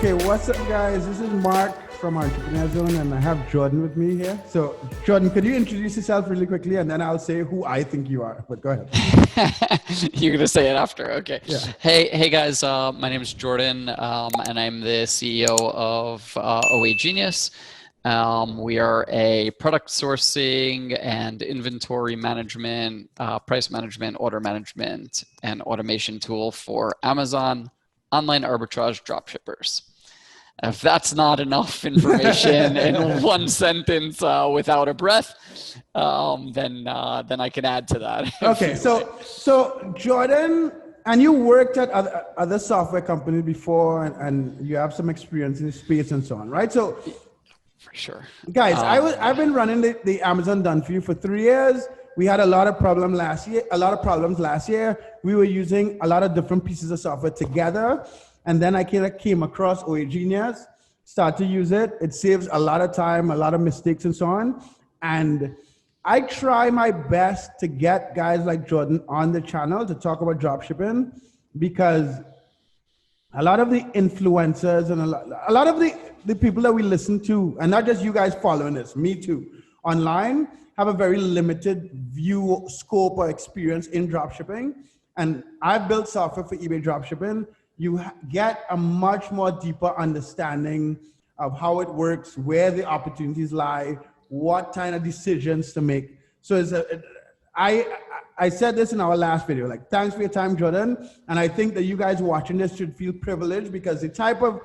Okay, what's up, guys? This is Mark from Entrepreneur Zone, and I have Jordan with me here. So, Jordan, could you introduce yourself really quickly, and then I'll say who I think you are. But go ahead. You're gonna say it after, okay? Yeah. Hey guys. My name is Jordan, and I'm the CEO of OA Genius. We are a product sourcing and inventory management, price management, order management, and automation tool for Amazon online arbitrage dropshippers. If that's not enough information in one sentence without a breath, then I can add to that. Okay, so Jordan, and you worked at other software companies before, and you have some experience in the space and so on, right? So, for sure, guys, I've been running the Amazon Done For You for 3 years. We had a lot of problems last year. We were using a lot of different pieces of software together. And then I came across OA Genius, start to use it. It saves a lot of time, a lot of mistakes and so on. And I try my best to get guys like Jordan on the channel to talk about dropshipping, because a lot of the influencers and a lot of the people that we listen to, and not just you guys following this, me too, online, have a very limited view, scope, or experience in dropshipping. And I've built software for eBay dropshipping. You get a much more deeper understanding of how it works, where the opportunities lie, what kind of decisions to make. So I said this in our last video, like, thanks for your time, Jordan. And I think that you guys watching this should feel privileged, because the type of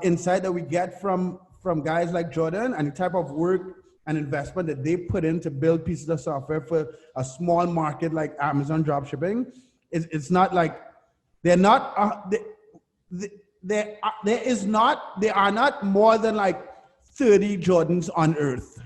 insight that we get from guys like Jordan, and the type of work and investment that they put in to build pieces of software for a small market like Amazon dropshipping, it's not like, there are not more than like 30 Jordans on earth.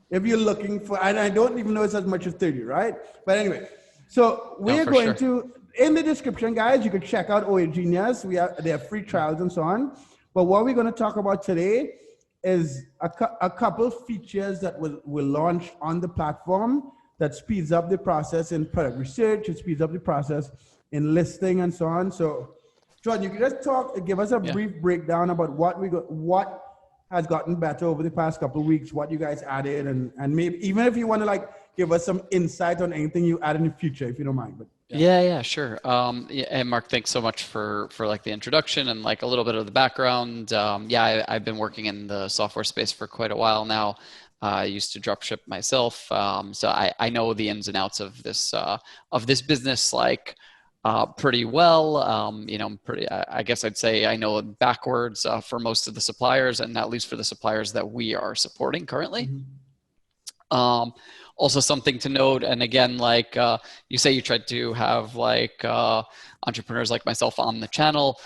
If you're looking for, and I don't even know it's as much as 30, right? But anyway, so we're going to, in the description, guys, you can check out OA Genius. They have free trials and so on. But what we're going to talk about today is a couple features that will launch on the platform that speeds up the process in product research. It speeds up the process in listing and so on. So, Jordan, you can just give us a brief breakdown about what has gotten better over the past couple of weeks, what you guys added, and maybe even if you want to like give us some insight on anything you add in the future, if you don't mind. But yeah, sure. And Mark, thanks so much for like the introduction and like a little bit of the background. I've been working in the software space for quite a while now. I used to dropship myself, so I know the ins and outs of this business like pretty well. I guess I'd say I know backwards for most of the suppliers, and at least for the suppliers that we are supporting currently. Mm-hmm. Also something to note, and again, like you say, you tried to have like entrepreneurs like myself on the channel.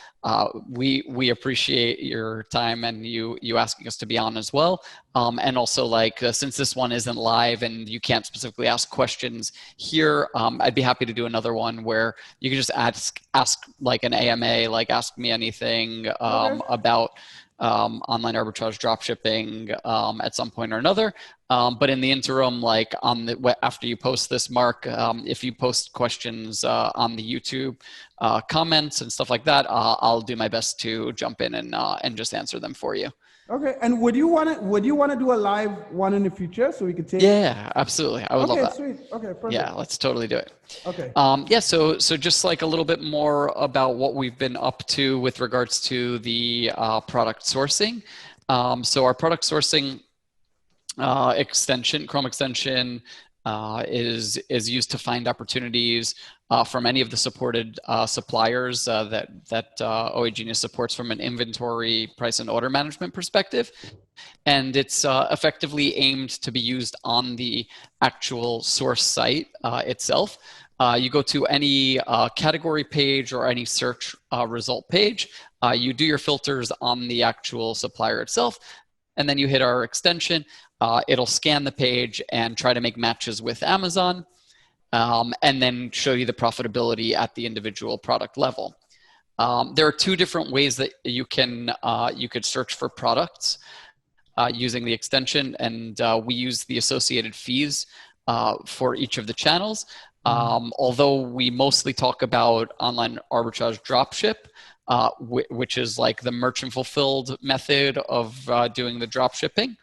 We appreciate your time and you asking us to be on as well. And also, like since this one isn't live and you can't specifically ask questions here, I'd be happy to do another one where you can just ask like an AMA, like ask me anything about online arbitrage dropshipping at some point or another. But in the interim, like after you post this, Mark, if you post questions on the YouTube comments and stuff like that, I'll do my best to jump in and just answer them for you. Okay, and would you want to do a live one in the future so we could take? Yeah, absolutely. I would love that. Okay, sweet. Okay, perfect. Yeah, let's totally do it. Okay. So just like a little bit more about what we've been up to with regards to the product sourcing. So our product sourcing extension, Chrome extension, is used to find opportunities from any of the supported suppliers that OA Genius supports from an inventory, price, and order management perspective. And it's effectively aimed to be used on the actual source site itself. You go to any category page or any search result page, you do your filters on the actual supplier itself, and then you hit our extension. It'll scan the page and try to make matches with Amazon, and then show you the profitability at the individual product level. There are two different ways that you could search for products using the extension, and we use the associated fees for each of the channels. Although we mostly talk about online arbitrage dropship, which is like the merchant fulfilled method of doing the drop shipping.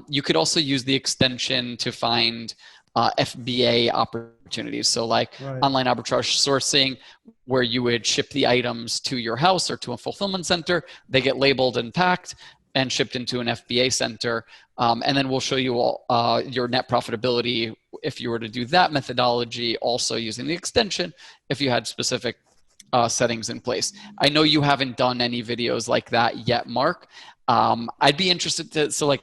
You could also use the extension to find FBA opportunities. So like online arbitrage sourcing, where you would ship the items to your house or to a fulfillment center. They get labeled and packed and shipped into an FBA center. And then we'll show you all, your net profitability if you were to do that methodology, also using the extension if you had specific settings in place. I know you haven't done any videos like that yet, Mark. I'd be interested to, so like,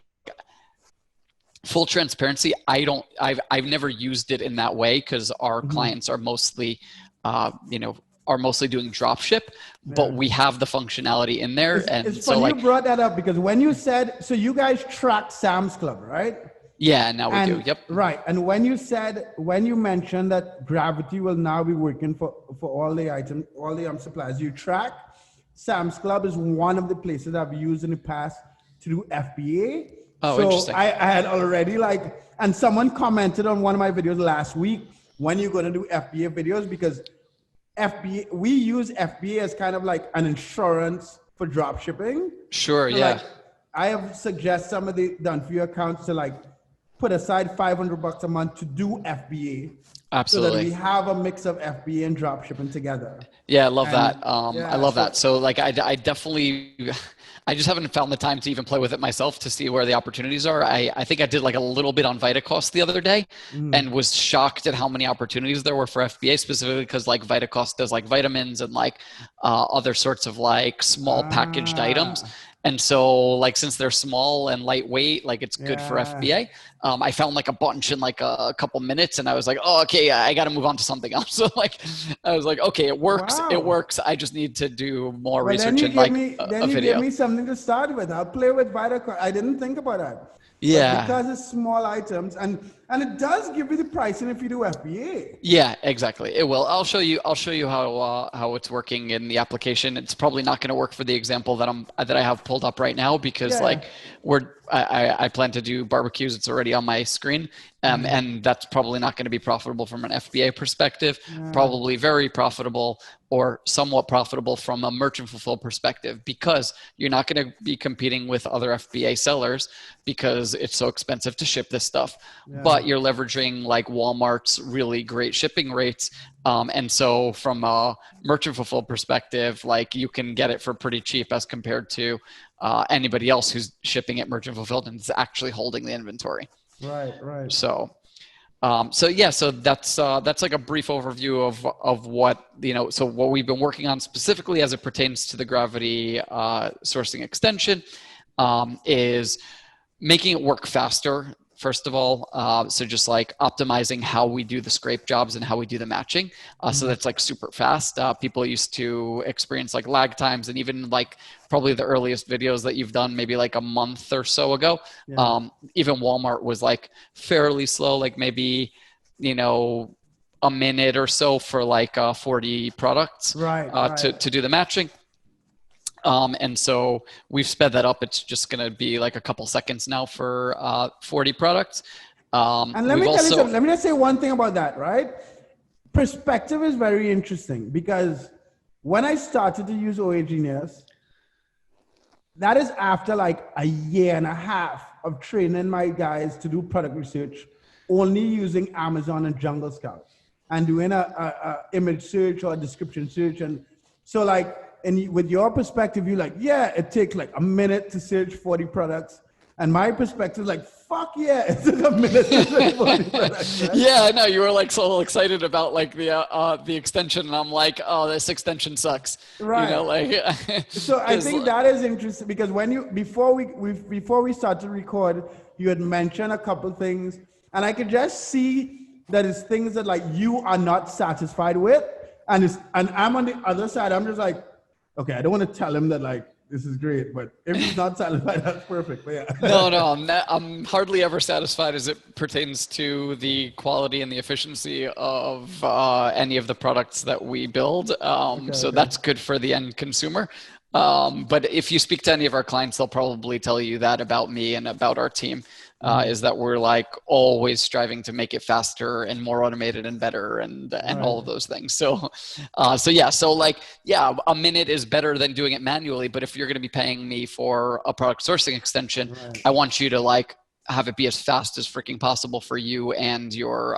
full transparency, I've never used it in that way because our clients are mostly, are mostly doing drop ship, but we have the functionality in there. It's funny you brought that up, because when you said, so you guys track Sam's Club, right? Yeah, now we do. Yep. Right. And when you mentioned that Gravity will now be working for all the items, all the suppliers you track, Sam's Club is one of the places I've used in the past to do FBA. Oh, so interesting. I had already and someone commented on one of my videos last week, when you're going to do FBA videos, because we use FBA as kind of like an insurance for drop shipping. Sure. So yeah. I have suggested some of the done for you accounts to put aside $500 a month to do FBA. Absolutely. So that we have a mix of FBA and drop shipping together. Yeah, I love that. I love that. So like, I definitely, I just haven't found the time to even play with it myself to see where the opportunities are. I think I did like a little bit on Vitacost the other day and was shocked at how many opportunities there were for FBA, specifically because like Vitacost does like vitamins and like other sorts of like small packaged items. And so like, since they're small and lightweight, like it's good for FBA. I found like a bunch in like a couple minutes and I was like, oh, okay, I got to move on to something else. So like, I was like, okay, it works. Wow. It works. I just need to do more research and like a video. Give me something to start with. I'll play with Vitacost. I didn't think about that. Yeah. But because it's small items and it does give you the pricing if you do FBA. Yeah, exactly. It will. I'll show you how it's working in the application. It's probably not going to work for the example that I have pulled up right now, because like I plan to do barbecues. It's already on my screen. And that's probably not going to be profitable from an FBA perspective, probably very profitable or somewhat profitable from a merchant fulfill perspective, because you're not going to be competing with other FBA sellers because it's so expensive to ship this stuff. But you're leveraging like Walmart's really great shipping rates. And so from a merchant fulfill perspective, like you can get it for pretty cheap as compared to anybody else who's shipping it merchant fulfilled and is actually holding the inventory. Right. So that's like a brief overview of what, so what we've been working on specifically as it pertains to the Gravity sourcing extension is making it work faster. First of all, so just like optimizing how we do the scrape jobs and how we do the matching. So that's like super fast. People used to experience like lag times, and even like probably the earliest videos that you've done, maybe like a month or so ago, even Walmart was like fairly slow, like maybe, a minute or so for like 40 products to do the matching. And so we've sped that up. It's just going to be like a couple seconds now for 40 products. And let me tell you something. Let me just say one thing about that, right? Perspective is very interesting, because when I started to use OA Genius, that is after like a year and a half of training my guys to do product research, only using Amazon and Jungle Scout and doing a image search or a description search. And so like, and with your perspective, you're like, yeah, it takes like a minute to search 40 products. And my perspective is like, fuck yeah, it took a minute to search 40 products. Right? Yeah, I know. You were like so excited about like the extension. And I'm like, oh, this extension sucks. Right. So I think that is interesting, because before we start to record, you had mentioned a couple things, and I could just see that it's things that like you are not satisfied with. And I'm on the other side. I'm just like, okay, I don't want to tell him that like this is great, but if he's not satisfied, that's perfect. But yeah. No, I'm hardly ever satisfied as it pertains to the quality and the efficiency of any of the products that we build. So that's good for the end consumer. But if you speak to any of our clients, they'll probably tell you that about me and about our team, is that we're like always striving to make it faster and more automated and better and all of those things. So, a minute is better than doing it manually. But if you're going to be paying me for a product sourcing extension, I want you to like have it be as fast as freaking possible for you and your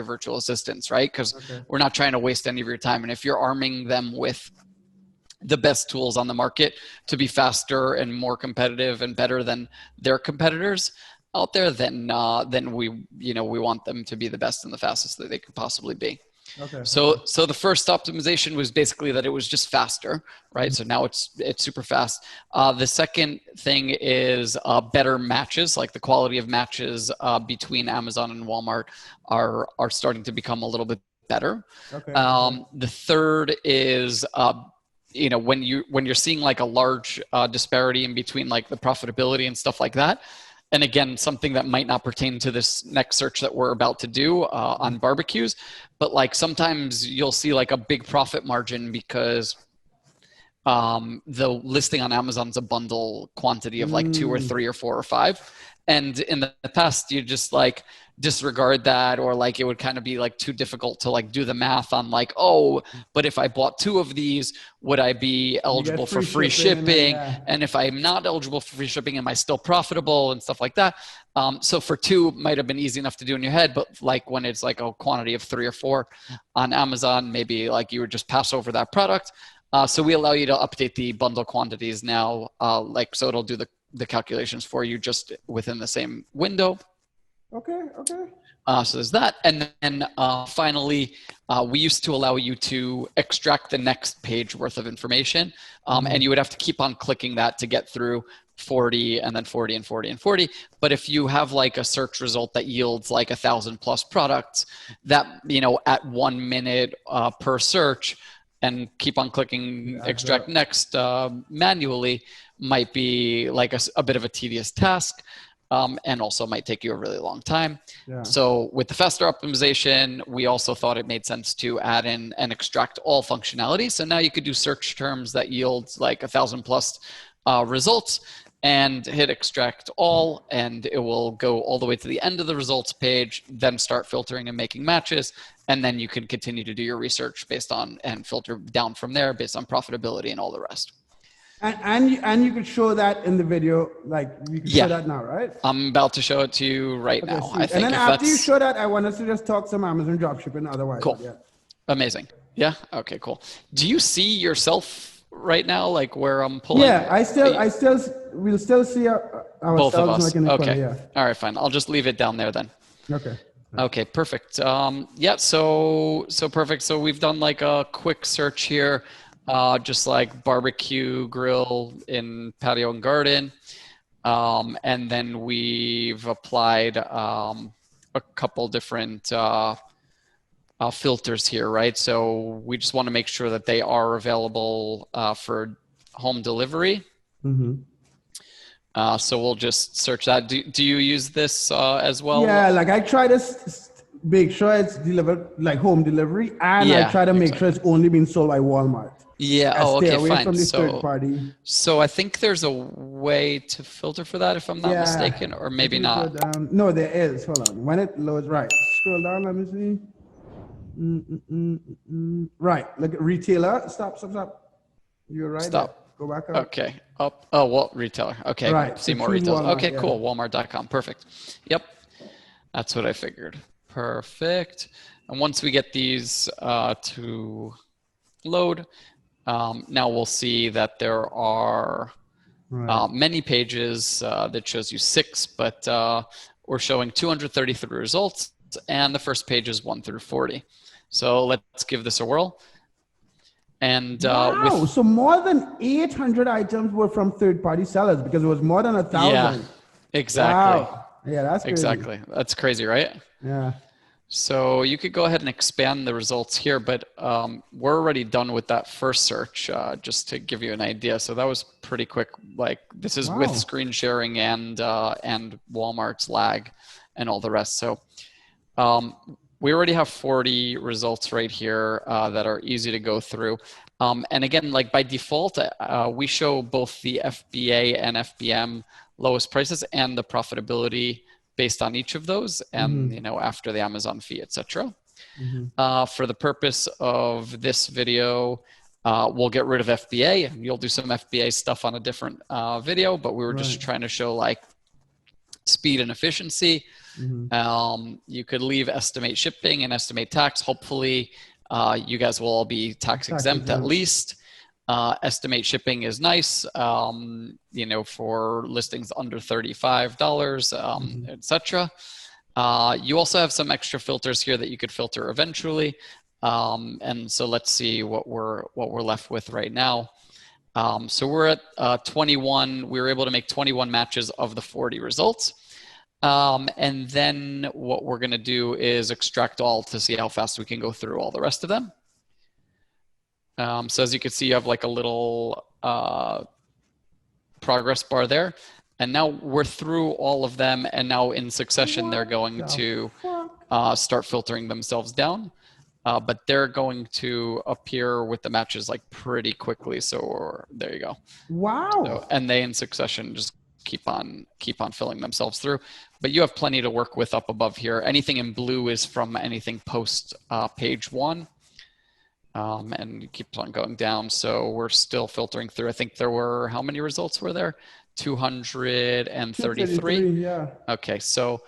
virtual assistants, right? Because we're not trying to waste any of your time. And if you're arming them with the best tools on the market to be faster and more competitive and better than their competitors out there, then we want them to be the best and the fastest that they could possibly be. So the first optimization was basically that it was just faster, right? So now it's super fast. The second thing is better matches, like the quality of matches between Amazon and Walmart are starting to become a little bit better. The third is when you're seeing like a large disparity in between like the profitability and stuff like that. And again, something that might not pertain to this next search that we're about to do on barbecues, but like sometimes you'll see like a big profit margin because the listing on Amazon's a bundle quantity of like 2 or 3 or 4 or 5. And in the past, you just like disregard that, or like it would kind of be like too difficult to like do the math on like, oh, but if I bought 2 of these, would I be eligible for free shipping? And if I'm not eligible for free shipping, am I still profitable and stuff like that? So for 2 might have been easy enough to do in your head, but like when it's like a quantity of 3 or 4 on Amazon, maybe like you would just pass over that product. So we allow you to update the bundle quantities now, so it'll do the calculations for you just within the same window. So there's that. And then finally, we used to allow you to extract the next page worth of information. And you would have to keep on clicking that to get through 40 and then 40 and 40 and 40. But if you have like a search result that yields like 1,000+ products, that, at 1 minute per search, and keep on clicking extract next manually might be like a bit of a tedious task. And also might take you a really long time. So with the faster optimization, we also thought it made sense to add in and extract all functionality. So now you could do search terms that yields like 1,000+ results and hit extract all, and it will go all the way to the end of the results page, then start filtering and making matches. And then you can continue to do your research based on and filter down from there based on profitability and all the rest. And you could show that in the video, like you can show that now, right? I'm about to show it to you right now. I think and then after you show that, I want us to just talk some Amazon dropshipping otherwise. Cool. Amazing. Yeah. Okay, cool. Do you see yourself right now, like where I'm pulling? Yeah, we'll still see ourselves. Both of us. Like in the okay. corner, All right, fine. I'll just leave it down there then. Okay, perfect. So perfect. So we've done like a quick search here. Just like barbecue grill in patio and garden. And then we've applied a couple different filters here, right? So we just want to make sure that they are available for home delivery. So we'll just search that. Do you use this as well? Yeah, like I try to make sure it's delivered, like home delivery, and I try to make sure it's only being sold by Walmart. Yeah. Okay, fine. From the third party. So I think there's a way to filter for that, if I'm not mistaken, or maybe not. No, there is. Hold on. When it loads, right. Scroll down. Let me see. Right. Look at retailer. Stop. You're right. Stop. Go back up. Okay. Up. Oh, well, retailer. Okay. Right. See more retailers. Okay, cool. Walmart.com. Perfect. Yep. That's what I figured. Perfect. And once we get these to load, now we'll see that there are many pages that shows you 6, but we're showing 233 results, and the first page is 1 through 40. So let's give this a whirl. And so more than 800 items were from third-party sellers because it was more than 1,000. Yeah, exactly. Wow. Yeah, that's crazy. Exactly. That's crazy, right? Yeah. So you could go ahead and expand the results here, but we're already done with that first search, just to give you an idea. So that was pretty quick. Like this is with screen sharing and Walmart's lag and all the rest. So we already have 40 results right here that are easy to go through. And again, like by default, we show both the FBA and FBM lowest prices and the profitability based on each of those, and you know, after the Amazon fee, etc. For the purpose of this video, we'll get rid of FBA. You'll do some FBA stuff on a different video, but we were just trying to show like speed and efficiency. You could leave estimate shipping and estimate tax. Hopefully, you guys will all be tax exempt at least. Estimate shipping is nice, you know, for listings under $35, etc. You also have some extra filters here that you could filter eventually. And so let's see what we're left with right now. So we're at 21. We were able to make 21 matches of the 40 results. And then what we're going to do is extract all to see how fast we can go through all the rest of them. So as you can see, you have like a little progress bar there. And now we're through all of them. And now in succession, they're going to start filtering themselves down. But they're going to appear with the matches like pretty quickly. So there you go. Wow. So, and they in succession just keep on filling themselves through. But you have plenty to work with up above here. Anything in blue is from anything post page 1. And it keeps on going down. So we're still filtering through. I think there were, how many results were there? 233. Yeah. Okay. So,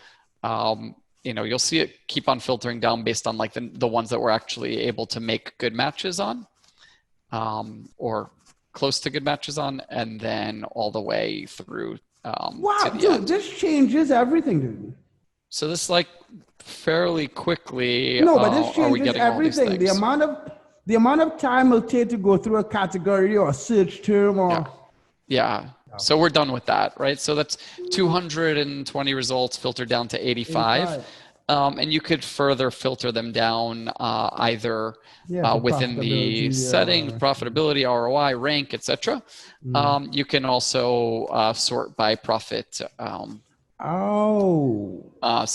you know, you'll see it keep on filtering down based on like the ones that we're actually able to make good matches on, or close to good matches on, and then all the way through. Wow, to the dude, end. this changes everything, dude. So this like fairly quickly. No, but this are we changes getting all these everything. things? The amount of time it'll take to go through a category or a search term or. Yeah. So we're done with that, right? So that's 220 results filtered down to 85. And you could further filter them down either within the settings, profitability, ROI, rank, etc. You can also sort by profit. So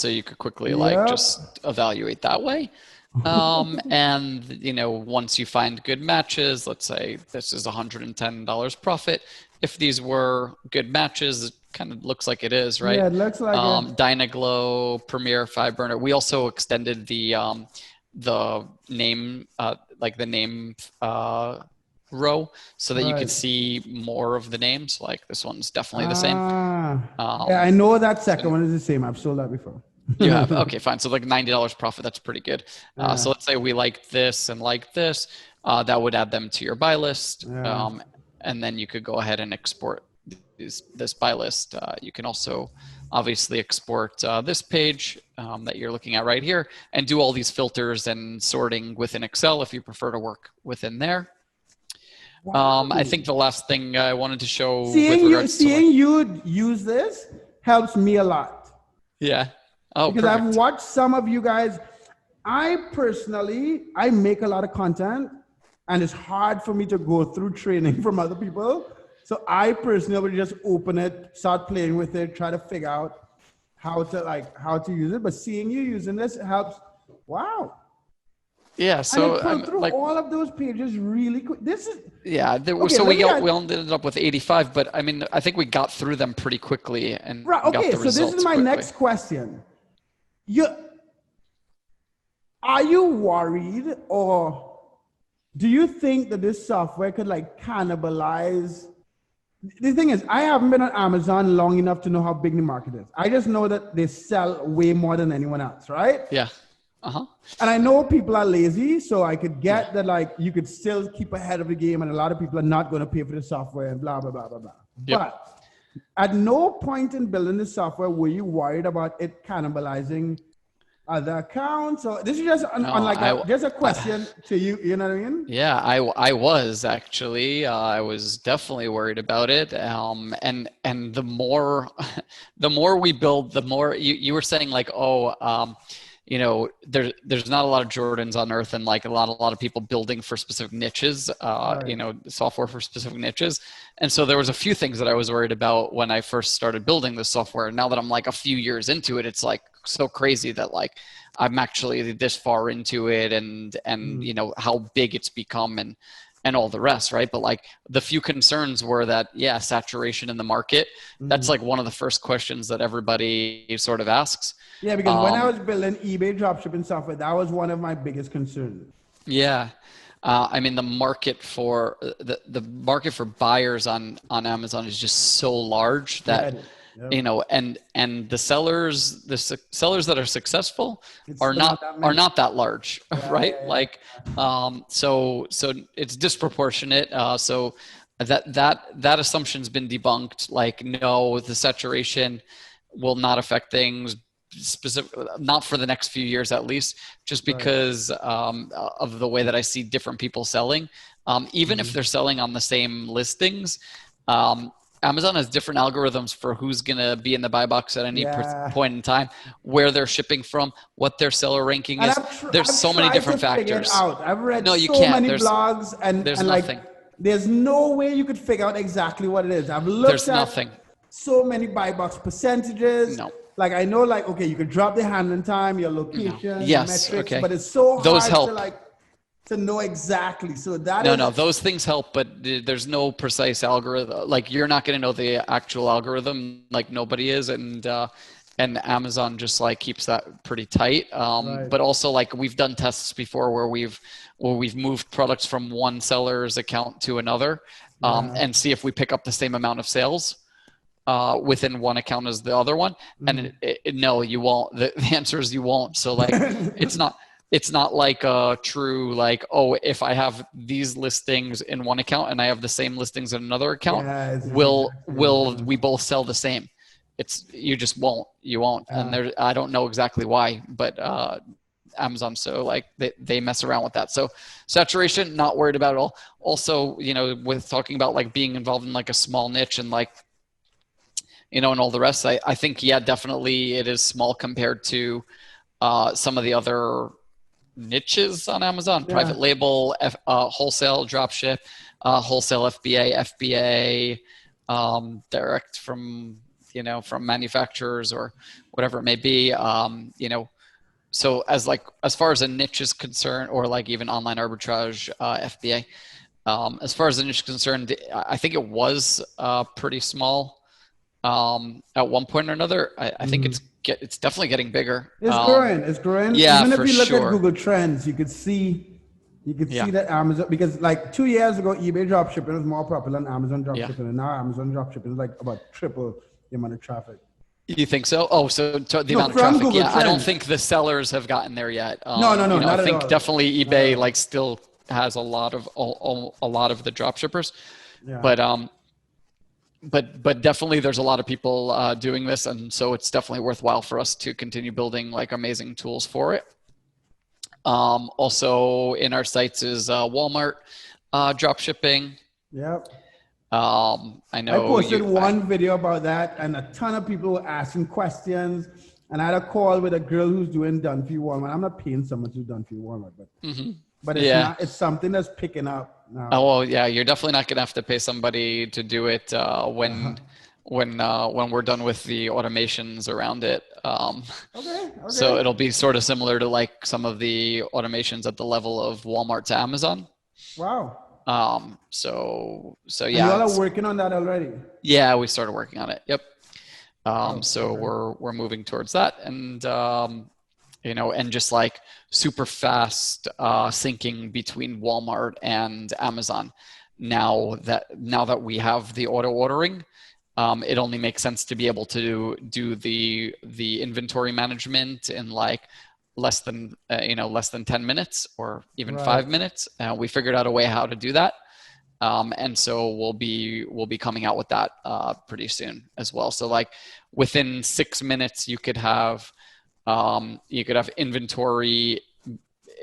you could quickly like just evaluate that way. And you know, once you find good matches, let's say this is $110 profit. If these were good matches, it kind of looks like it is, right? Yeah, it looks like it. Dynaglow, Premiere, 5burner. We also extended the name, like the name row, so that you could see more of the names. Like this one's definitely the same. Yeah, I know that second one is the same. I've sold that before. You have, okay, fine. So like $90 profit, that's pretty good. So let's say we like this and like this, that would add them to your buy list. And then you could go ahead and export this buy list. You can also obviously export this page that you're looking at right here and do all these filters and sorting within Excel if you prefer to work within there. I think the last thing I wanted to show seeing you use this helps me a lot. Yeah. Oh, because I've watched some of you guys. I make a lot of content, and it's hard for me to go through training from other people. So I personally would just open it, start playing with it, try to figure out how to use it. But seeing you using this helps. Wow. Yeah. So and I through all of those pages really quick. This is we ended up with 85, but I mean, I think we got through them pretty quickly and got the results so this is my next question. Are you worried, or do you think that this software could like cannibalize? The thing is, I haven't been on Amazon long enough to know how big the market is. I just know that they sell way more than anyone else, right? Yeah. And I know people are lazy, so I could get that like you could still keep ahead of the game, and a lot of people are not going to pay for the software and blah, blah, blah, blah, blah. Yep. But at no point in building the software were you worried about it cannibalizing other accounts? So this is just just a question to you. You know what I mean? Yeah, I was actually. I was definitely worried about it. And the more we build, the more you were saying like, you know, there's not a lot of Jordans on earth, and like a lot of people building for specific niches, you know, software for specific niches. And so there was a few things that I was worried about when I first started building this software. Now that I'm like a few years into it, it's like so crazy that like I'm actually this far into it, and you know how big it's become, and and all the rest, right? But like the few concerns were that, yeah, saturation in the market. That's like one of the first questions that everybody sort of asks. Yeah, because when I was building eBay dropshipping software, that was one of my biggest concerns. Yeah. I mean, the market for the market for buyers on Amazon is just so large Yeah, that, it is. Yep. you know, and the sellers that are successful It's are still not that many. not that large, Yeah, right? yeah, Like, so it's disproportionate. So that assumption's been debunked. Like, no, the saturation will not affect things specific, not for the next few years at least, just yeah. Right. because of the way that I see different people selling. Even if they're selling on the same listings, Amazon has different algorithms for who's going to be in the buy box at any Yeah. point in time, where they're shipping from, what their seller ranking And is. There's I've so many tried to different figure it factors. out. I've read No, you so can't. many blogs There's and like nothing. there's no way you could figure out exactly what it is. I've looked There's at nothing. so many buy box percentages. No. Like I know like okay, you could drop the handling time, your No. location, your Yes. metrics, Okay. but it's so Those hard to help. like to know exactly. So that No, is no, those things help, but there's no precise algorithm. Like you're not going to know the actual algorithm, like nobody is, and Amazon just like keeps that pretty tight. right. But also like we've done tests before where we've moved products from one seller's account to another, Yeah. and see if we pick up the same amount of sales within one account as the other one. And no, you won't. The answer is you won't. So like, it's not like a true like, oh, if I have these listings in one account and I have the same listings in another account, Yeah, will we both sell the same? You just won't. You won't. And I don't know exactly why, but Amazon, so like they mess around with that. So saturation, not worried about it all. Also, you know, with talking about like being involved in like a small niche and like, you know, and all the rest, I think, yeah, definitely it is small compared to some of the other niches on Amazon, private label, wholesale dropship, wholesale FBA, direct from, you know, from manufacturers or whatever it may be. You know, so as far as a niche is concerned, or like even online arbitrage, FBA, as far as the niche is concerned, I think it was pretty small at one point or another. I think it's definitely getting bigger. It's growing. It's growing. Yeah, Even if for you look sure. at Google Trends, you could see that Amazon, because like 2 years ago, eBay dropshipping was more popular than Amazon dropshipping, and now Amazon dropshipping is like about triple the amount of traffic. You think so? Oh, so the amount of from traffic. Google Yeah, I don't Trends. think the sellers have gotten there yet. No, You know, not I at think all. definitely eBay like still has a lot of the drop shippers, Yeah. but definitely there's a lot of people doing this, and so it's definitely worthwhile for us to continue building like amazing tools for it. Also in our sites is Walmart drop shipping. Yep. I know I posted one video about that, and a ton of people were asking questions. And I had a call with a girl who's doing done for you Walmart. I'm not paying someone to do done for you Walmart, but it's not. It's something that's picking up now. Oh well, yeah, you're definitely not gonna have to pay somebody to do it when we're done with the automations around it. Okay. So it'll be sort of similar to like some of the automations at the level of Walmart to Amazon. Wow. So yeah. And y'all are working on that already. Yeah, we started working on it. Yep. So we're moving towards that, and you know, and just like super fast syncing between Walmart and Amazon. Now that we have the auto ordering, it only makes sense to be able to do the inventory management in like less than 10 minutes or even 5 minutes. We figured out a way how to do that. And so we'll be coming out with that pretty soon as well. So like within 6 minutes, you could have inventory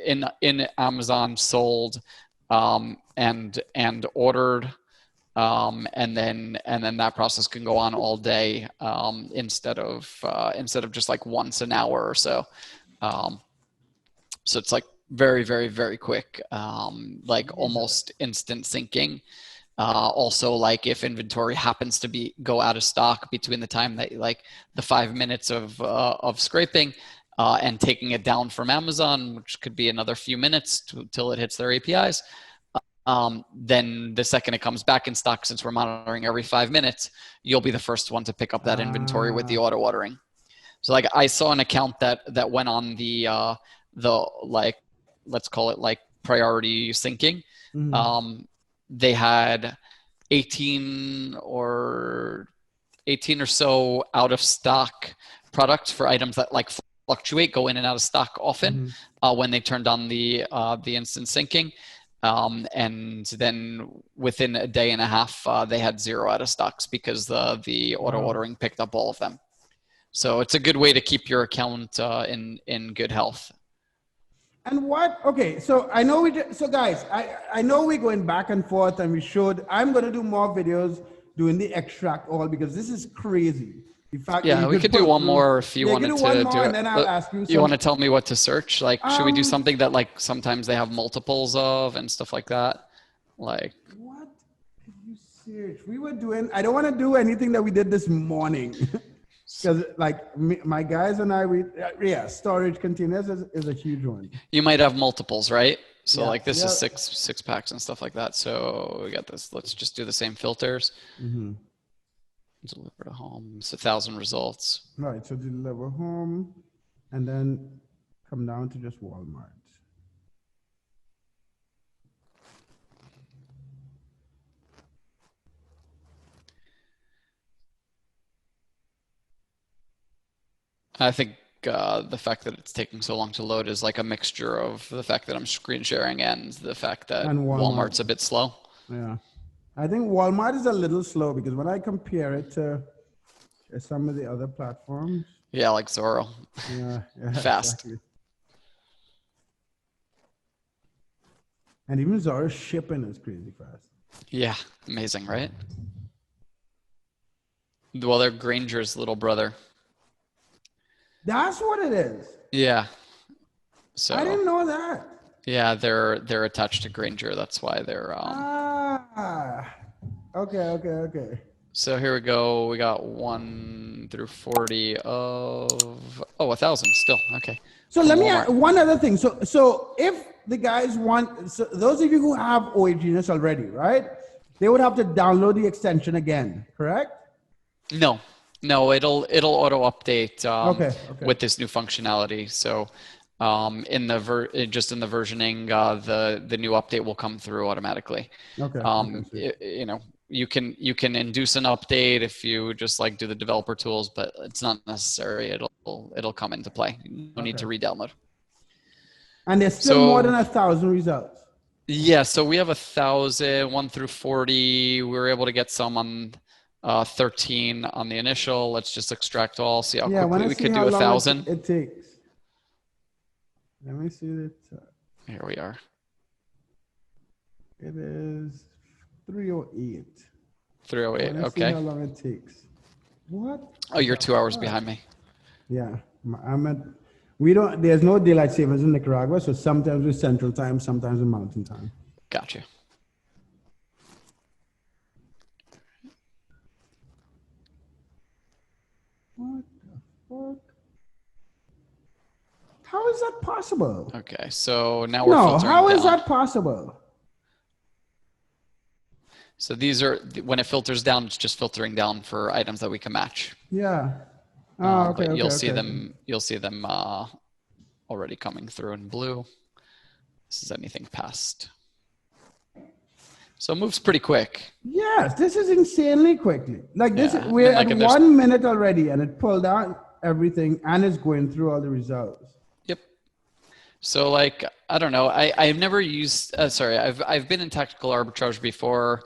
in Amazon sold and ordered, and then that process can go on all day instead of just like once an hour or so. So it's like very, very, very quick, like almost instant syncing. Also, like if inventory happens to go out of stock between the time that like the 5 minutes of scraping and taking it down from Amazon, which could be another few minutes till it hits their APIs, then the second it comes back in stock, since we're monitoring every 5 minutes, you'll be the first one to pick up that inventory with the auto ordering. So like I saw an account that went on the like, let's call it like priority syncing. They had 18 or so out of stock products for items that like fluctuate, go in and out of stock often, when they turned on the instant syncing. And then within a day and a half, they had 0 out of stocks because the auto ordering picked up all of them. So it's a good way to keep your account in good health. And what? Okay, so I know so guys, I know we're going back and forth, and I'm going to do more videos doing the extract all, because this is crazy. In fact, yeah, we could do one more if you wanted to do it. And then I'll ask you. You want to tell me what to search? Like, should we do something that like sometimes they have multiples of and stuff like that? Like, what did you search? We were doing. I don't want to do anything that we did this morning, because like my guys and I, storage containers is a huge one. You might have multiples, right? So like this is six packs and stuff like that. So we got this. Let's just do the same filters. Deliver to home. It's 1,000 results. Right. So deliver home, and then come down to just Walmart. I think the fact that it's taking so long to load is like a mixture of the fact that I'm screen sharing and the fact that Walmart's a bit slow. Yeah. I think Walmart is a little slow, because when I compare it to some of the other platforms. Yeah, like Zoro. Yeah. Fast. Exactly. And even Zoro's shipping is crazy fast. Yeah, amazing, right? Well, they're Granger's little brother. That's what it is. Yeah. So I didn't know that. Yeah, they're attached to Granger. That's why they're Okay. So here we go. We got 1 through 40 of 1,000 still. Okay. So let me ask one other thing. So if the guys want, so those of you who have OA Genius already, right? They would have to download the extension again, correct? No, it'll auto update with this new functionality. So in the versioning, the new update will come through automatically. Okay. You can induce an update if you just like do the developer tools, but it's not necessary. It'll come into play. No need to re-download. And there's still more than 1,000 results. Yeah, so we have 1,000, 1 through 40. We were able to get some on 13 on the initial. Let's just extract all. See how quickly we could do 1,000. It takes. Let me see that. Here we are. It is 3:08. 3:08. Okay. See how long it takes. What? Oh, you're 2 hours behind me. Yeah, there's no daylight savings in Nicaragua, so sometimes with Central Time, sometimes with Mountain Time. Gotcha. What the fuck? How is that possible? Okay, so now we're filtering down. How is that possible? So these are, when it filters down, it's just filtering down for items that we can match. Yeah. But you'll see them already coming through in blue. This is anything past. So it moves pretty quick. Yes, this is insanely quickly. Like this, we're at 1 minute already, and it pulled out everything, and it's going through all the results. Yep. So like, I don't know. I've never used. I've been in tactical arbitrage before.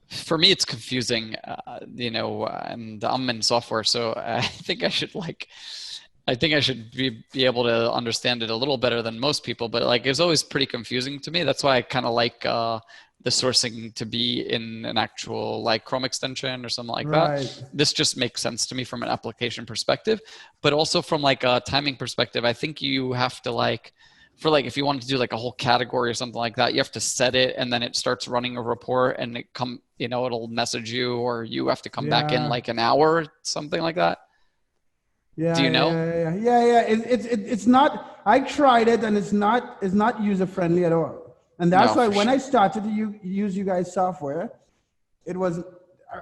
For me, it's confusing, and I'm in software, so I think I should be able to understand it a little better than most people, but like, it's always pretty confusing to me. That's why I kind of like, the sourcing to be in an actual like Chrome extension or something like that. This just makes sense to me from an application perspective, but also from like a timing perspective. I think you have to if you wanted to do like a whole category or something like that, you have to set it, and then it starts running a report, and it'll message you, or you have to come back in like an hour, something like that. Yeah. Do you know? Yeah. It's not. I tried it, and it's not user friendly at all. And that's No, why for when sure. I started to use you guys software, it was,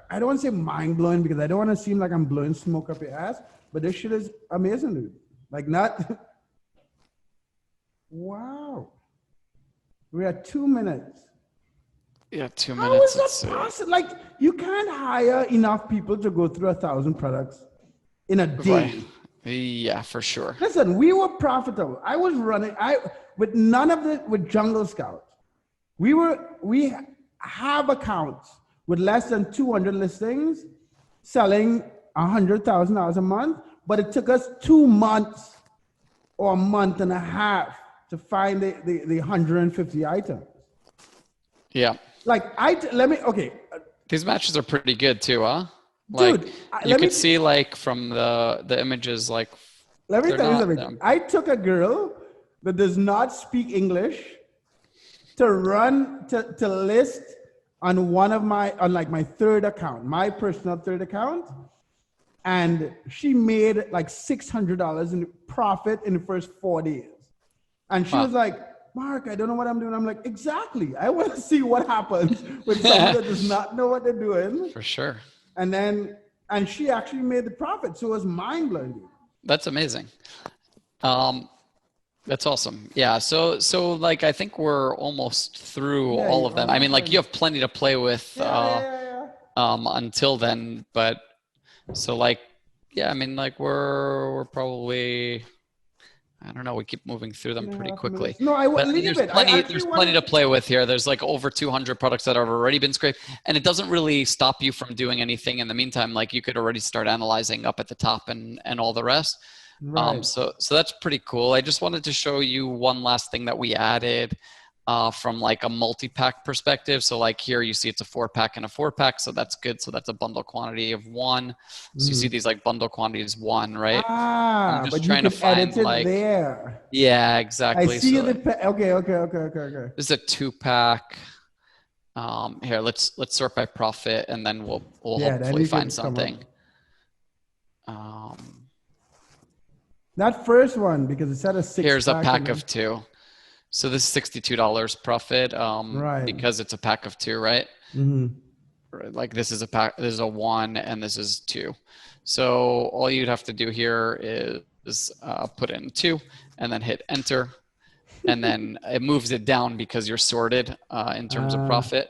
I don't want to say mind blowing because I don't want to seem like I'm blowing smoke up your ass, but this shit is amazing, dude. Like not, wow. We're at 2 minutes. Yeah, two How minutes. is Let's that see. possible? Like you can't hire enough people to go through 1,000 products in a Right. day. Yeah, for sure. Listen, we were profitable. I was running, with none of the, with Jungle Scout. We have accounts with less than 200 listings selling $100,000 a month, but it took us 2 months or a month and a half to find the 150 items. Yeah. Like let me, okay, These matches are pretty good too, huh? Like dude, you could see like from the images, like let me they're tell you not something. them. I took a girl that does not speak English to list on one of my, on like my third account, my personal third account. And she made like $600 in profit in the first 4 days. And she Wow. was like, Mark, I don't know what I'm doing. I'm like, exactly. I want to see what happens when someone that does not know what they're doing. For sure. And she actually made the profit. So it was mind blowing. That's amazing. That's awesome. Yeah. So like I think we're almost through Yeah, all you of them. I mean, almost like like, you have plenty to play with yeah. until then, but so like yeah, I mean like we're probably I don't know, we keep moving through them pretty 2.5 quickly. minutes. No, I would But I mean leave it. I there's actually plenty to want play with here. There's like over 200 products that have already been scraped, and it doesn't really stop you from doing anything in the meantime. Like you could already start analyzing up at the top and all the rest. right. So that's pretty cool. I just wanted to show you one last thing that we added from like a multi-pack perspective. So like here you see it's a 4-pack and a 4-pack. So that's good. So that's a bundle quantity of 1. So you see these like bundle quantities 1, right? I'm just But you trying to can edit find it like, there. yeah, I exactly. see So the, okay. this is a 2-pack. Here, let's sort by profit and then we'll Yeah, then hopefully you find could come up. something. That first one, because it said a 6 Here's a pack. pack of 2. So this is $62 profit Right. because it's a pack of 2, right? Like this is a pack, this is a 1 and this is 2. So all you'd have to do here is put in 2 and then hit enter. And then it moves it down because you're sorted in terms of profit.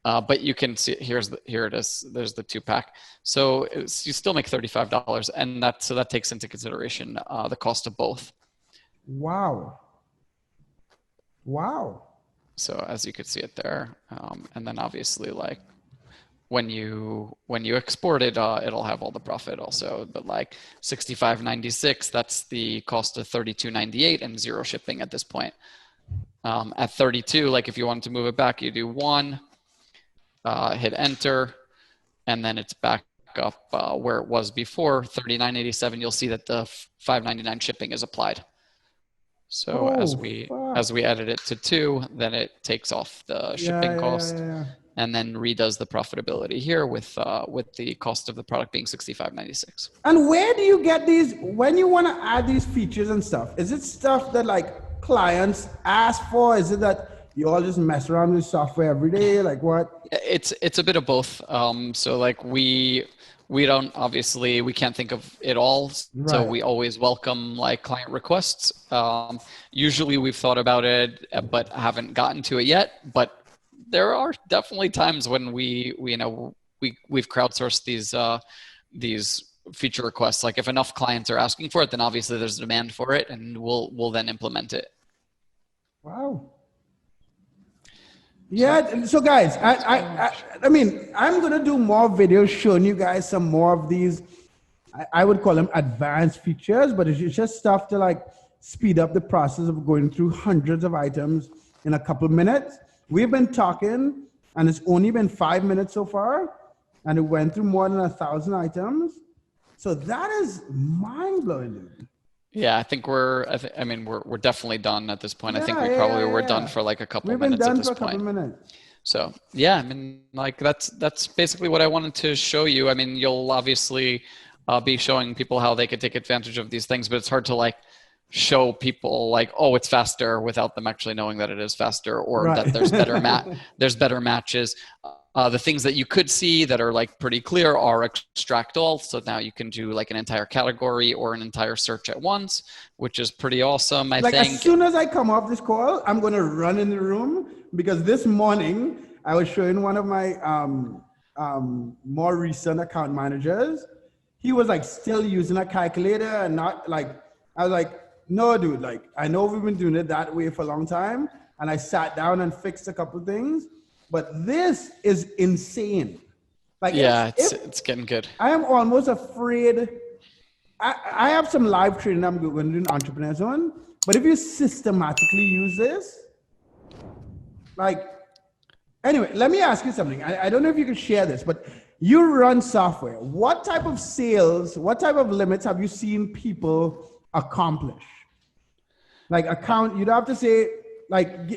But you can see here it is. There's the 2-pack. So you still make $35, and that takes into consideration the cost of both. Wow. So as you could see it there, and then obviously like when you export it, it'll have all the profit also. But like $65.96, that's the cost of $32.98 and 0 shipping at this point. At 32, like if you wanted to move it back, you do 1. Hit enter, and then it's back up where it was before, $39.87. You'll see that the $5.99 shipping is applied. So as we edit it to 2, then it takes off the shipping cost and then redoes the profitability here with the cost of the product being $65.96. And where do you get these, when you want to add these features and stuff? Is it stuff that like clients ask for? Is it that you all just mess around with software every day? Like what? It's a bit of both. So like we don't, obviously we can't think of it all. So we always welcome like client requests. Usually we've thought about it, but haven't gotten to it yet. But there are definitely times when we've crowdsourced these feature requests. Like if enough clients are asking for it, then obviously there's a demand for it, and we'll then implement it. Wow. Yeah. So guys, I mean, I'm going to do more videos showing you guys some more of these, I would call them advanced features, but it's just stuff to like speed up the process of going through hundreds of items in a couple minutes. We've been talking and it's only been 5 minutes so far, and it went through more than 1,000 items. So that is mind blowing, dude. Yeah, I think we're definitely done at this point. I think we probably were done for like a couple minutes at this point. We've been done for a couple minutes. So yeah, I mean, like that's basically what I wanted to show you. I mean, you'll obviously be showing people how they could take advantage of these things, but it's hard to like show people like, oh, it's faster, without them actually knowing that it is faster, or Right. that there's better matches. The things that you could see that are like pretty clear are extract all. So now you can do like an entire category or an entire search at once, which is pretty awesome, I Like think. as soon as I come off this call, I'm going to run in the room, because this morning I was showing one of my more recent account managers. He was like still using a calculator and not like, I was like, no, dude, like I know we've been doing it that way for a long time. And I sat down and fixed a couple of things, but this is insane. Like, Yeah, it's getting good. I am almost afraid. I have some live training I'm going to do in Entrepreneur Zone, but if you systematically use this, like, anyway, let me ask you something. I don't know if you can share this, but you run software. What type of sales, what type of limits have you seen people accomplish? Like account, you don't have to say, like,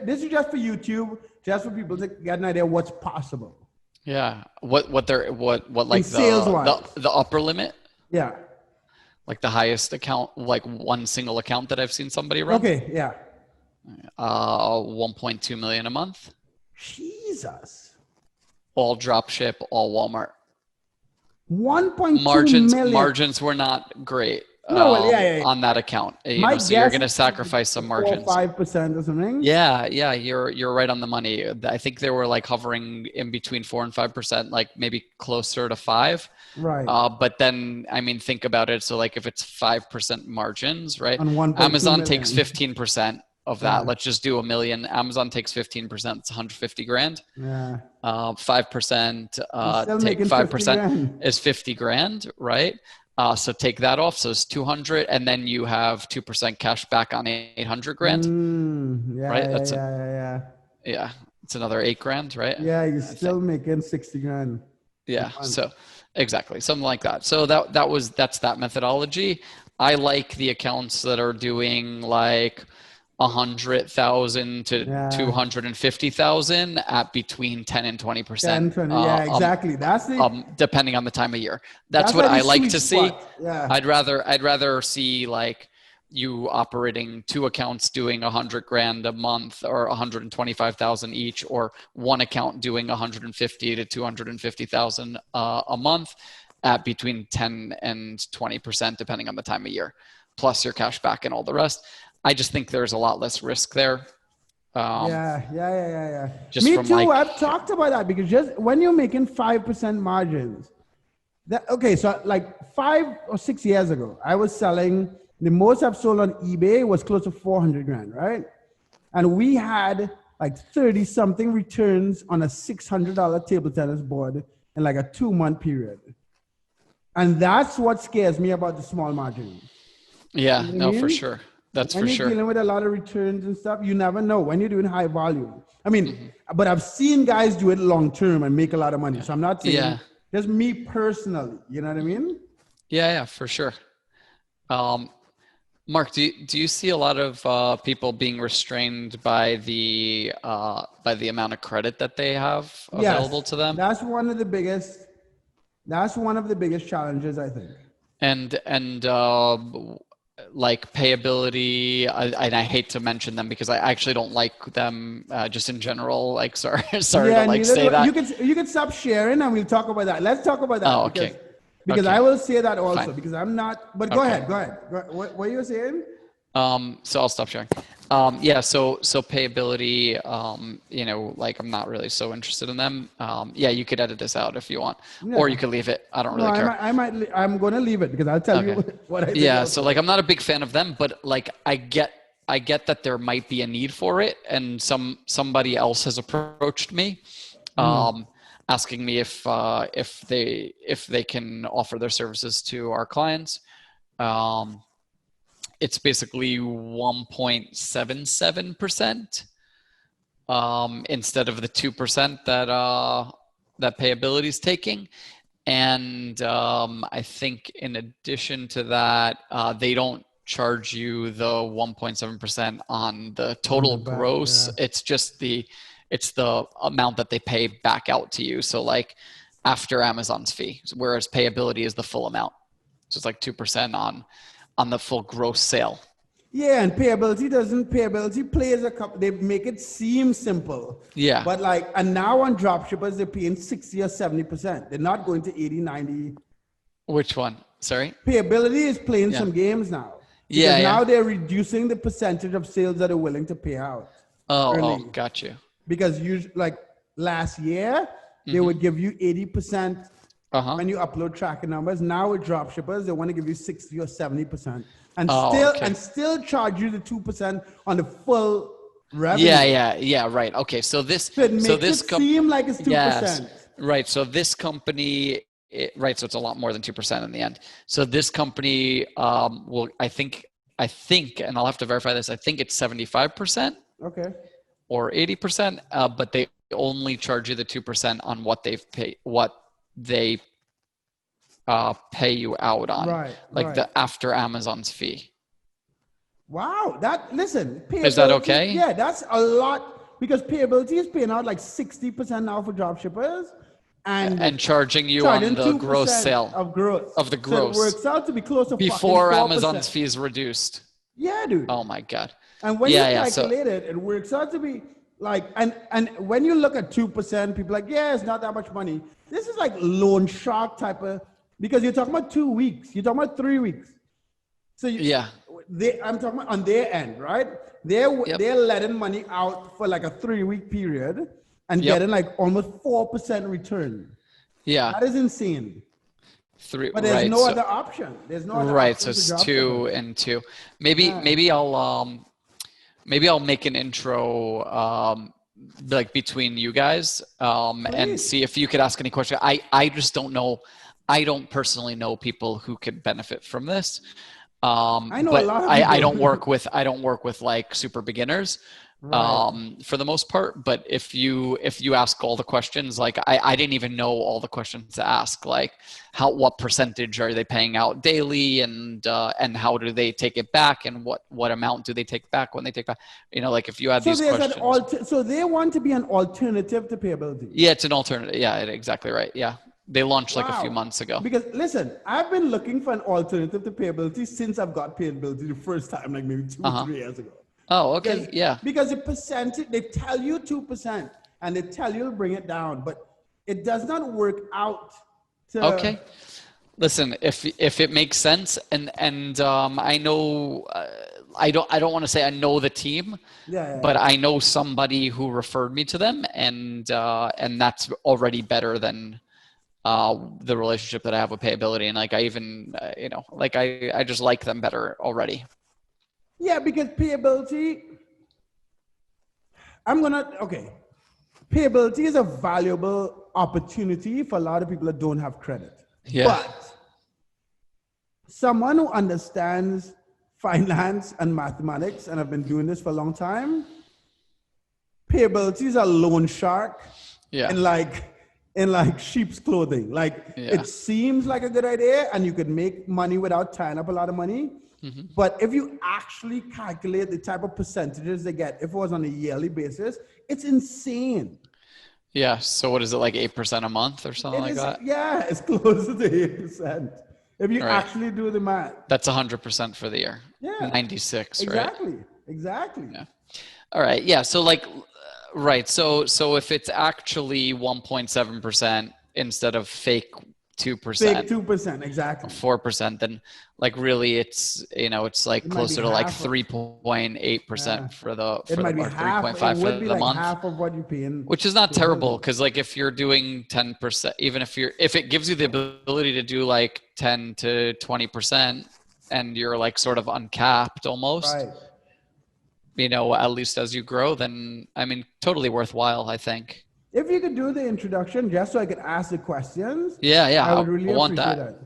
this is just for YouTube, just for people to get an idea what's possible. Yeah. What like the upper limit? Yeah. Like the highest account, like one single account that I've seen somebody run? Okay, yeah. 1.2 million a month. Jesus. All dropship, all Walmart. 1.2 million. Margins were not great. No, well, yeah. On that account, so you're going to sacrifice some margins. 5% or something. Yeah, you're right on the money. I think they were like hovering in between 4 and 5%, like maybe closer to 5. Right. But then, I mean, think about it. So like, if it's 5% margins, right? On Amazon million. takes 15% of that. Yeah. Let's just do $1 million. Amazon takes 15%. It's 150 grand. Yeah. 5%. Take 5% is 50 grand, right? So take that off. So it's 200, and then you have 2% cash back on 800 grand. Right? That's yeah. It's another 8 grand, right? Yeah, you're still making 60 grand. Yeah. So exactly, something like that. So that's that methodology. I like the accounts that are doing like 100,000 to 250,000 at between 10 and 20%. 10, 20, yeah, exactly. That's the depending on the time of year. That's what I like to see. Yeah. I'd rather see like you operating 2 accounts doing 100 grand a month, or 125,000 each, or one account doing 150 to 250,000 a month at between 10 and 20%, depending on the time of year, plus your cash back and all the rest. I just think there's a lot less risk there. Yeah. Just Me from too. like, I've talked about that, because just when you're making 5% margins, so like 5 or 6 years ago, I was selling, the most I've sold on eBay was close to 400 grand, right? And we had like 30 something returns on a $600 table tennis board in like a 2-month period. And that's what scares me about the small margin. Yeah, you know, for sure. That's when for you're sure. dealing with a lot of returns and stuff, you never know when you're doing high volume. I mean, but I've seen guys do it long term and make a lot of money. So I'm not saying just me personally, you know what I mean? Yeah, for sure. Mark, do you see a lot of people being restrained by the amount of credit that they have available to them? That's one of the biggest challenges, I think. And like payability, and I hate to mention them because I actually don't like them just in general. Like, sorry to like say that. You can stop sharing and we'll talk about that. Let's talk about that. Oh, okay. Because I will say that also. Fine. Because I'm not. But go ahead. What were you saying? So I'll stop sharing. So payability, like I'm not really so interested in them. You could edit this out if you want, or you could leave it. I don't really care. I'm going to leave it because I'll tell you what I think. Yeah. So like, I'm not a big fan of them, but like, I get that there might be a need for it. And somebody else has approached me, asking me if they can offer their services to our clients. It's basically 1.77% instead of the 2% that payability is taking. And I think in addition to that, they don't charge you the 1.7% on the total gross. Yeah. It's just the amount that they pay back out to you. So like after Amazon's fee, whereas payability is the full amount. So it's like 2% on the full gross sale. Yeah, and payability plays they make it seem simple. Yeah. But like, and now on dropshippers, they're paying 60 or 70%. They're not going to 80, 90. Which one? Sorry. Payability is playing Yeah. some games now. Yeah. Because Yeah. now they're reducing the percentage of sales that are willing to pay out Oh, early. got you. Because like last year, they would give you 80% Uh-huh. when you upload tracking numbers. Now with dropshippers, they want to give you 60 or 70%. And Oh, okay. still charge you the 2% on the full revenue. Yeah, right. Okay, so this So it makes it seem like it's 2%. Yes, right. So this company, right, so it's a lot more than 2% in the end. So this company will, I think, and I'll have to verify this, I think it's 75% Okay. or 80%, but they only charge you the 2% on what they pay you out on, Right, like right. the after Amazon's fee. Wow. Listen. Is that okay? Yeah, that's a lot because payability is paying out like 60% now for dropshippers. And charging you on the gross sale of gross. of the gross. So it works out to be close to before 4%. Amazon's fees reduced. Yeah, dude. Oh my God. And when you calculate it, it works out to be like, and when you look at 2%, people are like, yeah, it's not that much money. This is like loan shark type of, because you're talking about 2 weeks, you're talking about 3 weeks. So I'm talking about on their end, right? They're letting money out for like a 3-week period and getting like almost 4% return. Yeah. That is insane. But there's right, no other option. There's no other right. option. So it's 2 and 2. Maybe I'll make an intro like between you guys and see if you could ask any question. I just don't know. I don't personally know people who could benefit from this. I know but a lot of I people. I don't work with like super beginners. Right. For the most part, but if you ask all the questions, like I didn't even know all the questions to ask, like what percentage are they paying out daily, and how do they take it back, and what amount do they take back when they take back, like if you had these questions. So they want to be an alternative to payability. Yeah, it's an alternative. Yeah, exactly right. Yeah, they launched like a few months ago. Because listen, I've been looking for an alternative to payability since I've got payability the first time, like maybe 2-3 years ago. Oh, okay. Yeah. Because the percentage, they tell you 2% and they tell you to bring it down, but it does not work out. Okay. Listen, if it makes sense, and I know I don't want to say I know the team, but I know somebody who referred me to them, and that's already better than the relationship that I have with payability, and like I even like I just like them better already. Yeah, because payability, payability is a valuable opportunity for a lot of people that don't have credit. Yeah. But someone who understands finance and mathematics, and I've been doing this for a long time, payability is a loan shark in like sheep's clothing. Like it seems like a good idea and you could make money without tying up a lot of money. Mm-hmm. But if you actually calculate the type of percentages they get, if it was on a yearly basis, it's insane. Yeah. So what is it, like 8% a month or something like that? Yeah, it's closer to 8%. If you actually do the math. That's 100% for the year. Yeah. 96, exactly. right? Exactly. Yeah. All right. Yeah. So like, right. So if it's actually 1.7% instead of fake 2%, fake 2%, exactly, 4%, then like really it's it's like closer to like 3.8% for the 3.5 for the month, half of what you're paying, which is not terrible, because like if you're doing 10%, even if it gives you the ability to do like 10 to 20% and you're like sort of uncapped almost, right, at least as you grow, then I mean totally worthwhile, I think. If you could do the introduction just so I could ask the questions. Yeah. I would really want appreciate that.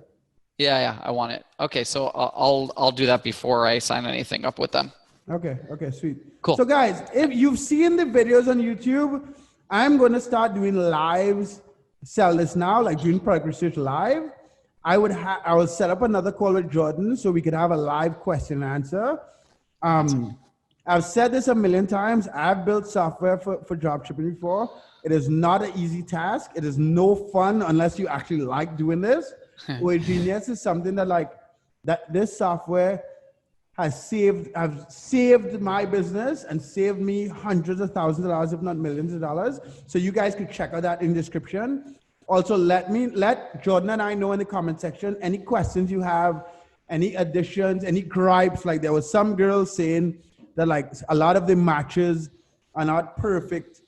Yeah, I want it. Okay, so I'll do that before I sign anything up with them. Okay, sweet. Cool. So guys, if you've seen the videos on YouTube, I'm going to start doing lives, sell this now, like doing product research live. I will set up another call with Jordan so we could have a live question and answer. I've said this a million times. I've built software for dropshipping before. It is not an easy task. It is no fun unless you actually like doing this. With Genius is something that this software have saved my business and saved me hundreds of thousands of dollars, if not millions of dollars. So you guys could check out that in the description. Also, let Jordan and I know in the comment section any questions you have, any additions, any gripes. Like there was some girls saying that like a lot of the matches are not perfect.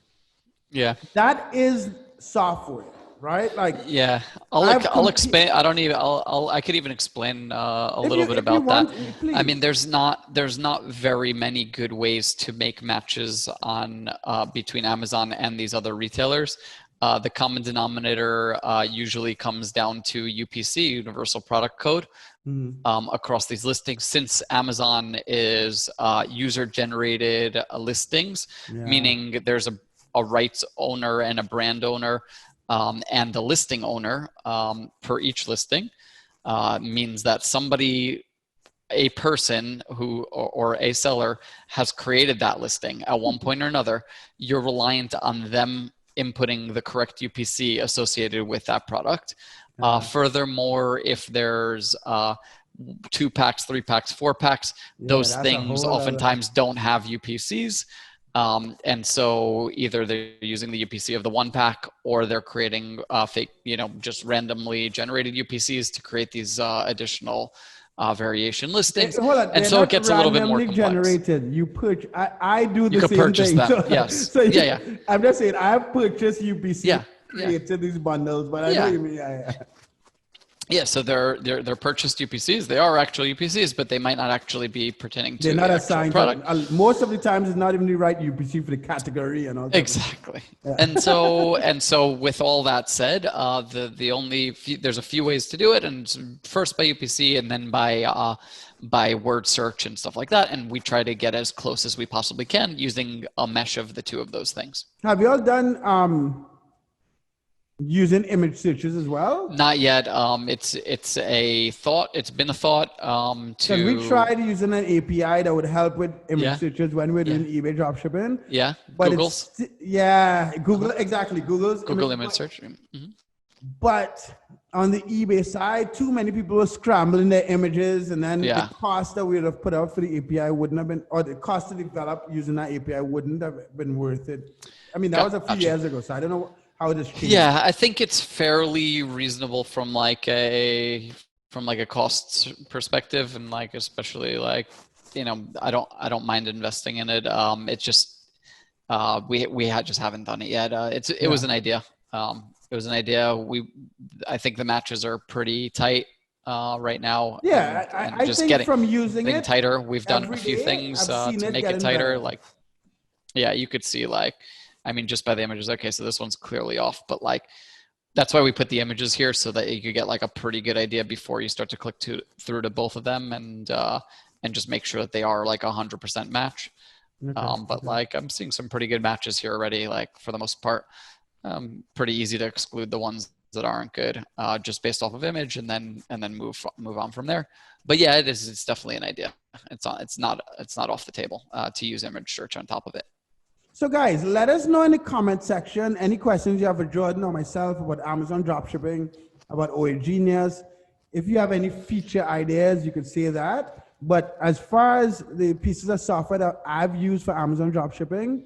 Yeah. That is software, right? Like yeah, I'll explain. I could even explain a little bit about that. I mean, there's not very many good ways to make matches on between Amazon and these other retailers. The common denominator usually comes down to UPC, Universal Product Code, across these listings. Since Amazon is user-generated listings, meaning there's a rights owner and a brand owner and the listing owner per each listing, means that a person or a seller has created that listing at one point or another. You're reliant on them inputting the correct UPC associated with that product. Furthermore, if there's 2 packs, 3 packs, 4 packs, those things oftentimes don't have UPCs. And so either they're using the UPC of the 1 pack, or they're creating fake, just randomly generated UPCs to create these additional variation listings. And so it gets a little bit more complex. Generated. You purchase. I do the you same purchase thing. Them. So, yes. So I'm just saying I've purchased UPC, created these bundles, but I know you mean. Yeah, so they're purchased UPCs. They are actual UPCs, but they might not actually be pertaining to the actual product. Most of the times, it's not even the right UPC for the category and all that. Exactly. And so with all that said, there's a few ways to do it, and first by UPC, and then by word search and stuff like that. And we try to get as close as we possibly can using a mesh of the two of those things. Have you all done using image searches as well? Not yet. It's a thought. It's been a thought. Because we tried using an API that would help with image searches when we're doing eBay dropshipping. Yeah. But Google's. Google, exactly. Google image search. Mm-hmm. But on the eBay side, too many people were scrambling their images, and then the cost that we would have put out for the API wouldn't have been, or the cost to develop using that API wouldn't have been worth it. I mean, that was a few years ago, so I don't know how this changed. Yeah, I think it's fairly reasonable from like a cost perspective, and like especially like I don't mind investing in it. It's just we just haven't done it yet. It was an idea. It was an idea. I think the matches are pretty tight right now. Yeah, and I just think from using it tighter. We've done a few day, things to make it tighter. Better. Like, yeah, you could see like. I mean, just by the images, okay, so this one's clearly off, but like, that's why we put the images here so that you could get like a pretty good idea before you start to click through to both of them and just make sure that they are like 100% match. But like, I'm seeing some pretty good matches here already, like for the most part. Pretty easy to exclude the ones that aren't good, just based off of image, and then move on from there. But yeah, it's definitely an idea. It's not off the table to use image search on top of it. So guys, let us know in the comment section any questions you have for Jordan or myself about Amazon dropshipping, about OA Genius. If you have any feature ideas, you could say that. But as far as the pieces of software that I've used for Amazon dropshipping,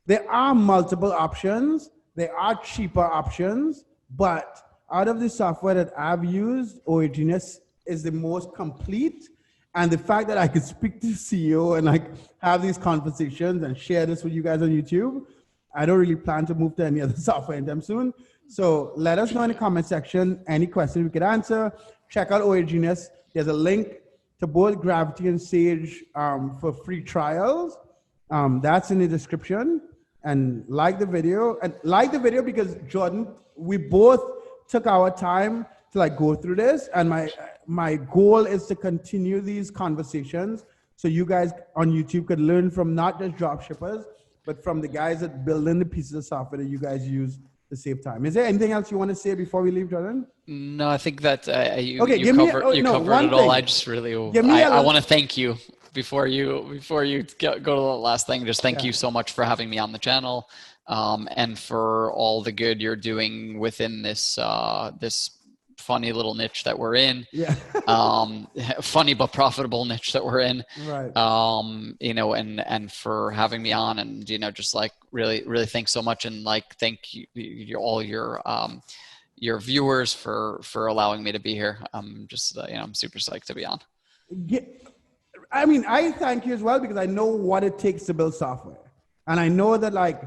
there are multiple options. There are cheaper options, but out of the software that I've used, OA Genius is the most complete. And the fact that I could speak to the CEO and like have these conversations and share this with you guys on YouTube, I don't really plan to move to any other software anytime soon. So let us know in the comment section any questions we could answer. Check out OA Genius. There's a link to both Gravity and Sage for free trials. That's in the description. And like the video because Jordan, we both took our time to like go through this, and my goal is to continue these conversations so you guys on YouTube could learn from not just drop shippers, but from the guys that building the pieces of software that you guys use to save time. Is there anything else you want to say before we leave, Jordan? No, I think that you covered it all. I just really I want to thank you before you go to the last thing. Just thank you so much for having me on the channel, and for all the good you're doing within this funny little niche that we're in. Yeah. Funny but profitable niche that we're in. Right. You know, and for having me on, and, you know, just like really thanks so much, and like thank you all your viewers for allowing me to be here. I'm just you know, I'm super psyched to be on. Yeah. I mean, I thank you as well, because I know what it takes to build software. And I know that like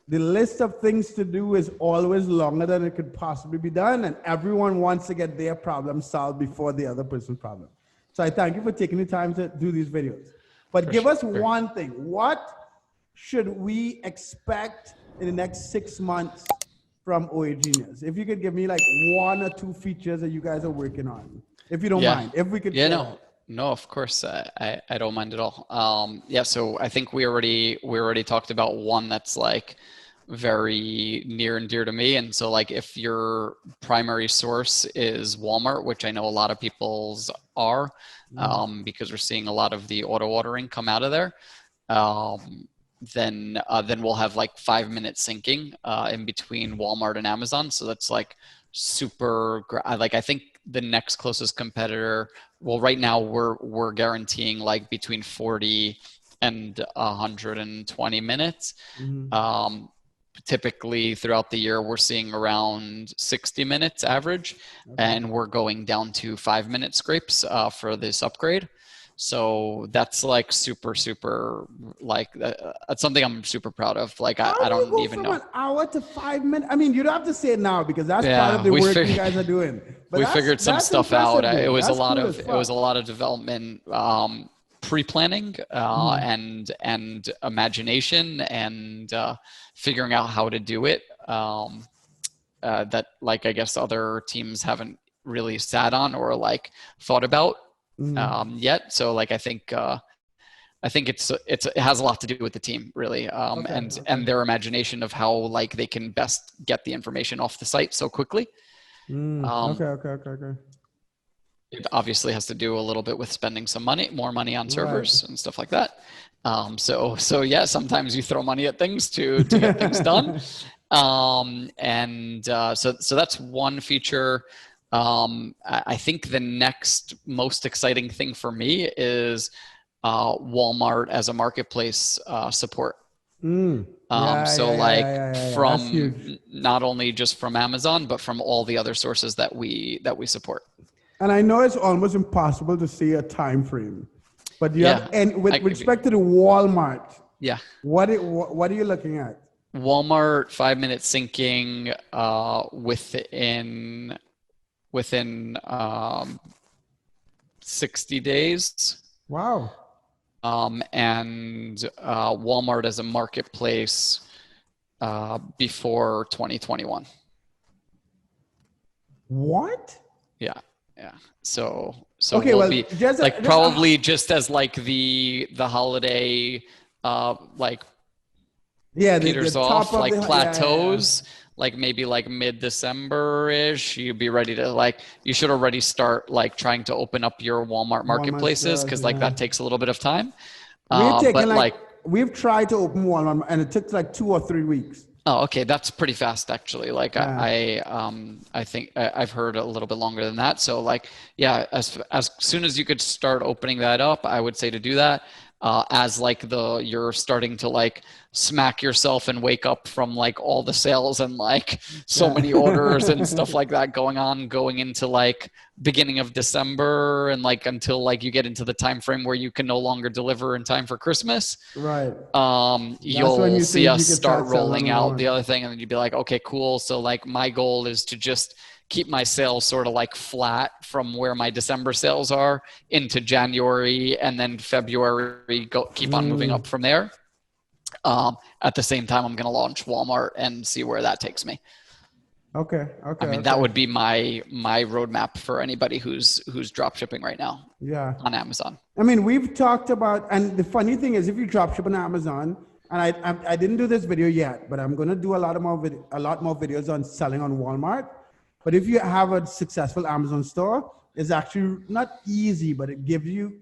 the list of things to do is always longer than it could possibly be done. And everyone wants to get their problem solved before the other person's problem. So I thank you for taking the time to do these videos. But give us one thing. What should we expect in the next 6 months from OA Genius? If you could give me like 1 or 2 features that you guys are working on, if you don't mind, if we could share that. No, of course, I don't mind at all. Yeah, so I think we already talked about one that's like very near and dear to me. And so like if your primary source is Walmart, which I know a lot of people's are, because we're seeing a lot of the auto ordering come out of there, then we'll have like 5-minute syncing in between Walmart and Amazon. So that's like super, like I think the next closest competitor, well, right now we're guaranteeing like between 40 and 120 minutes. Typically throughout the year, we're seeing around 60 minutes average, and we're going down to 5-minute scrapes for this upgrade. So that's like super like that's something I'm super proud of. Like I don't even know. From an hour to 5 minutes. I mean, you don't have to say it now, because that's part of the work you guys are doing. But we figured some stuff out. It was a lot of development, pre-planning, and imagination, and figuring out how to do it. That like I guess other teams haven't really sat on or like thought about yet. So like I think it has a lot to do with the team, really, and their imagination of how like they can best get the information off the site so quickly. Okay. It obviously has to do a little bit with spending some more money on servers and stuff like that. So yeah, sometimes you throw money at things to get things done. So that's one feature. I think the next most exciting thing for me is Walmart as a marketplace support. From not only just from Amazon, but from all the other sources that we support. And I know it's almost impossible to see a time frame, but with respect to the Walmart, what are you looking at? Walmart 5-minute syncing within 60 days. Wow. And Walmart as a marketplace before 2021. What? Yeah. So okay, we'll be probably just as like the holiday like peters off, like plateaus. Like maybe like mid-December-ish, you'd be ready to like, you should already start like trying to open up your Walmart marketplaces, because like that takes a little bit of time. We've tried to open Walmart and it took like 2 or 3 weeks. Oh, okay. That's pretty fast actually. Like I think I've heard a little bit longer than that. So like, yeah, as soon as you could start opening that up, I would say to do that. As like you're starting to like smack yourself and wake up from like all the sales and like so many orders and stuff like that going into like beginning of December, and like until like you get into the time frame where you can no longer deliver in time for Christmas. Right. You'll see us start rolling out the other thing, and then you'd be like, okay, cool. So like my goal is to just keep my sales sort of like flat from where my December sales are into January, and then February keep on moving up from there. At the same time, I'm going to launch Walmart and see where that takes me. Okay. I mean, that would be my roadmap for anybody who's drop shipping right now. Yeah. On Amazon. I mean, we've talked about, and the funny thing is, if you drop ship on Amazon, and I didn't do this video yet, but I'm going to do a lot more videos on selling on Walmart. But if you have a successful Amazon store, it's actually not easy, but it gives you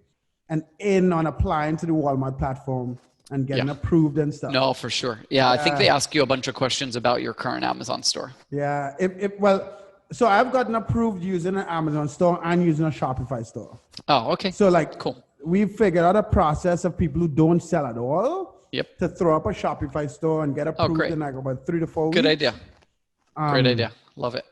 an in on applying to the Walmart platform and getting approved and stuff. No, for sure. Yeah, I think they ask you a bunch of questions about your current Amazon store. Yeah. Well, so I've gotten approved using an Amazon store and using a Shopify store. Oh, okay. So like, cool. We've figured out a process of people who don't sell at all. Yep. To throw up a Shopify store and get approved in like about 3 to 4 weeks. Good idea. Great idea. Love it.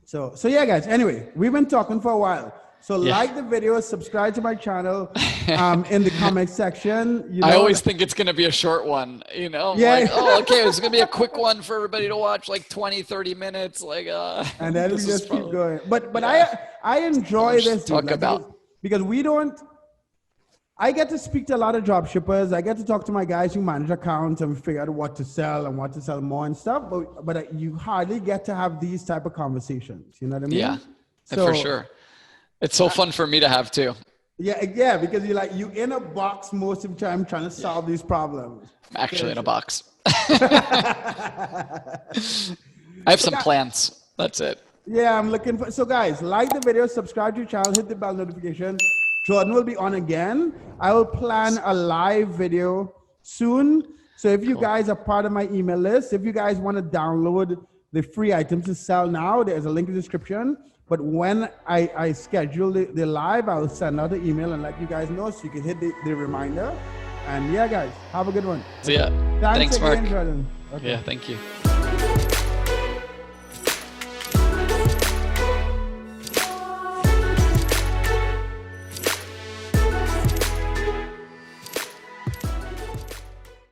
So yeah, guys. Anyway, we've been talking for a while. So like the video, subscribe to my channel. In the comment section. You know, I always think it's going to be a short one. You know, like, oh, okay, it's going to be a quick one for everybody to watch, like 20, 30 minutes. Like, and then we just keep going. But I enjoy this. Talk about because we don't. I get to speak to a lot of drop shippers. I get to talk to my guys who manage accounts and figure out what to sell and what to sell more and stuff. But you hardly get to have these type of conversations. You know what I mean? Yeah, for sure. It's so fun for me to have too. Yeah, because you're in a box most of the time trying to solve these problems. I'm actually in a box. I have some plans. That's it. Yeah, I'm looking for. So guys, like the video, subscribe to the channel, hit the bell notification. Jordan will be on again. I will plan a live video soon. So if you guys are part of my email list, if you guys want to download the free items to sell now, there's a link in the description. But when I schedule the live, I'll send out the email and let you guys know so you can hit the reminder. And yeah, guys, have a good one. See ya. Thanks Mark. again, Jordan. Okay. Yeah, thank you.